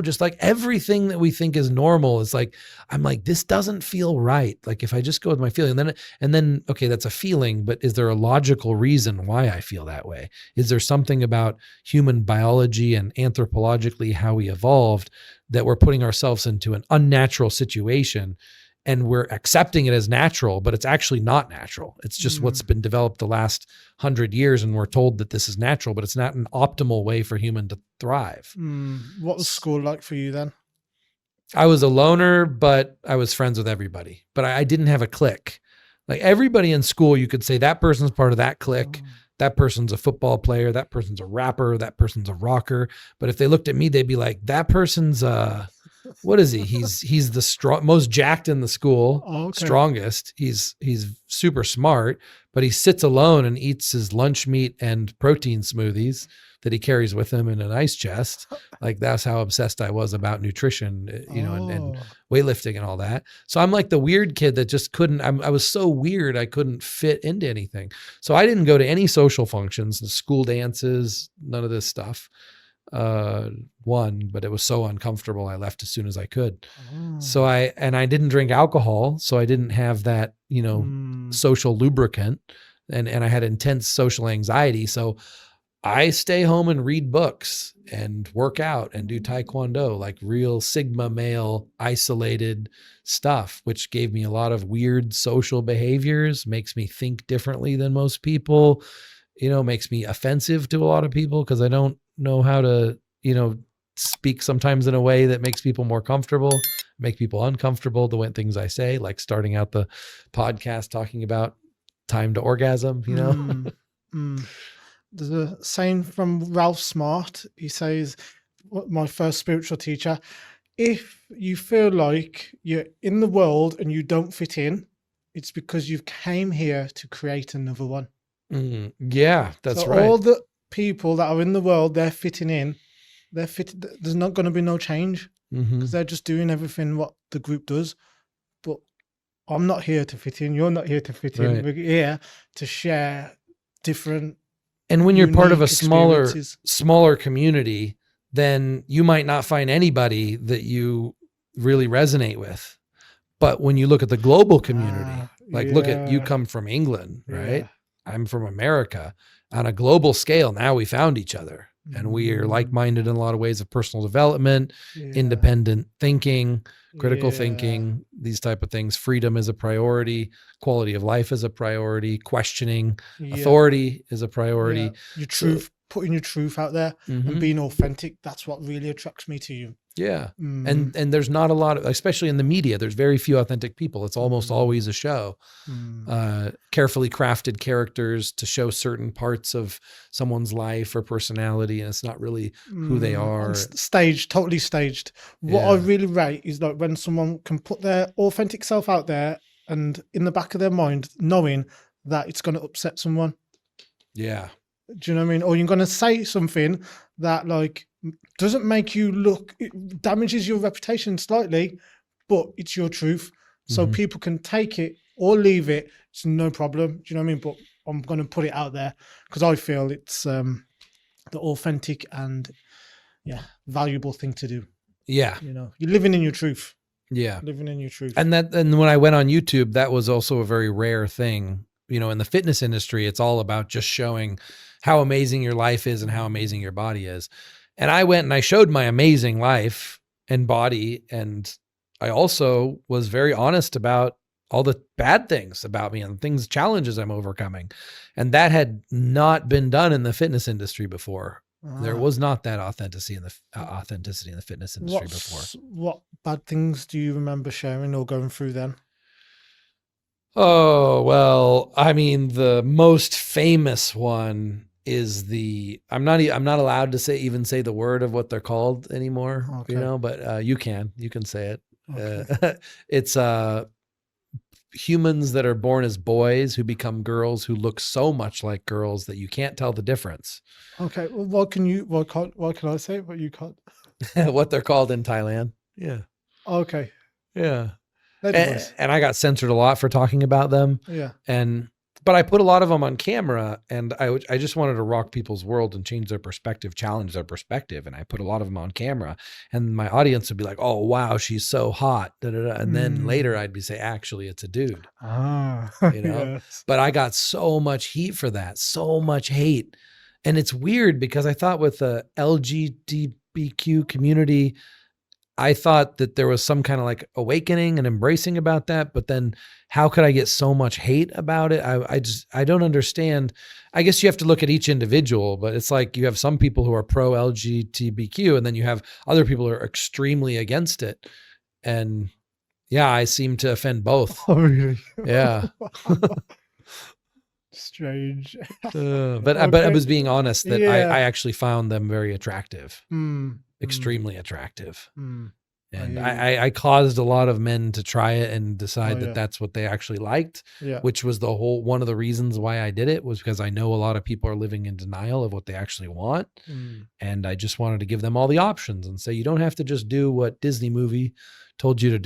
Just like everything that we think is normal is like, I'm like, this doesn't feel right. Like if I just go with my feeling, and then, okay, that's a feeling, but is there a logical reason why I feel that way? Is there something about human biology and anthropologically how we evolved that we're putting ourselves into an unnatural situation and we're accepting it as natural, but it's actually not natural. It's just what's been developed the last 100 years. And we're told that this is natural, but it's not an optimal way for human to thrive. What was school like for you then? I was a loner, but I was friends with everybody, but I didn't have a clique. Like everybody in school, you could say that person's part of that clique. That person's a football player. That person's a rapper. That person's a rocker. But if they looked at me, they'd be like, that person's what is he? He's the most jacked in the school, strongest. He's super smart, but he sits alone and eats his lunch meat and protein smoothies that he carries with him in an ice chest. Like that's how obsessed I was about nutrition, and weightlifting and all that. So I'm like the weird kid that just couldn't, I was so weird. I couldn't fit into anything. So I didn't go to any social functions, the school dances, none of this stuff. But it was so uncomfortable. I left as soon as I could. So I didn't drink alcohol. So I didn't have that, social lubricant and I had intense social anxiety. So I stay home and read books and work out and do taekwondo, like real Sigma male isolated stuff, which gave me a lot of weird social behaviors, makes me think differently than most people, makes me offensive to a lot of people because I don't know how to, speak sometimes in a way that makes people more comfortable, make people uncomfortable, the things I say, like starting out the podcast talking about time to orgasm, There's a saying from Ralph Smart. He says, my first spiritual teacher, if you feel like you're in the world and you don't fit in, it's because you came here to create another one. Yeah, that's so right. All the people that are in the world, they're fitting in. There's not going to be no change because they're just doing everything what the group does. But I'm not here to fit in. You're not here to fit in. We're here to share different. And when you're part of a smaller community, then you might not find anybody that you really resonate with. But when you look at the global community, look at, you come from England, right? Yeah. I'm from America. On a global scale, now we found each other and we are like-minded in a lot of ways of personal development, independent thinking, critical thinking, these type of things. Freedom is a priority. Quality of life is a priority. Questioning authority is a priority. Your truth, putting your truth out there and being authentic. That's what really attracts me to you. Yeah. And there's not a lot of, especially in the media, there's very few authentic people. It's almost always a show. Carefully crafted characters to show certain parts of someone's life or personality, and it's not really who they are. Staged, totally staged. What I really rate is like when someone can put their authentic self out there and in the back of their mind, knowing that it's going to upset someone. Yeah. Do you know what I mean? Or you're going to say something that like doesn't make you look, it damages your reputation slightly, but it's your truth. So people can take it or leave it. It's no problem. Do you know what I mean? But I'm going to put it out there because I feel it's the authentic and valuable thing to do. Yeah. You're living in your truth. Yeah. Living in your truth. And when I went on YouTube, that was also a very rare thing. In the fitness industry, it's all about just showing how amazing your life is and how amazing your body is. And I went and I showed my amazing life and body. And I also was very honest about all the bad things about me and challenges I'm overcoming. And that had not been done in the fitness industry before. There was not that authenticity in the fitness industry before. What bad things do you remember sharing or going through then? Oh, well, I mean, the most famous one is I'm not allowed to say the word of what they're called anymore, but you can say it. Okay. It's humans that are born as boys who become girls who look so much like girls that you can't tell the difference. Okay. Well, what can I say? What you can't? What they're called in Thailand. Yeah. Okay. Yeah. And I got censored a lot for talking about them. Yeah. but I put a lot of them on camera, and I just wanted to rock people's world and change their perspective, challenge their perspective. And I put a lot of them on camera, and my audience would be like, oh, wow, she's so hot. Da, da, da. And then later I'd be say, actually, it's a dude, you know, Yes. but I got so much heat for that, so much hate. And it's weird because I thought with the LGBTQ community, I thought that there was some kind of like awakening and embracing about that, but then how could I get so much hate about it? I don't understand. I guess you have to look at each individual, but it's like you have some people who are pro LGBTQ, and then you have other people who are extremely against it. And yeah, I seem to offend both. Oh, really? Yeah. Strange. But I was being honest that Yeah. I actually found them very attractive, Mm. extremely attractive. Mm. And hear I caused a lot of men to try it and decide Oh, that yeah. that's what they actually liked, Yeah. which was one of the reasons why I did it, was because I know a lot of people are living in denial of what they actually want. Mm. And I just wanted to give them all the options and say, you don't have to just do what Disney movie told you to do.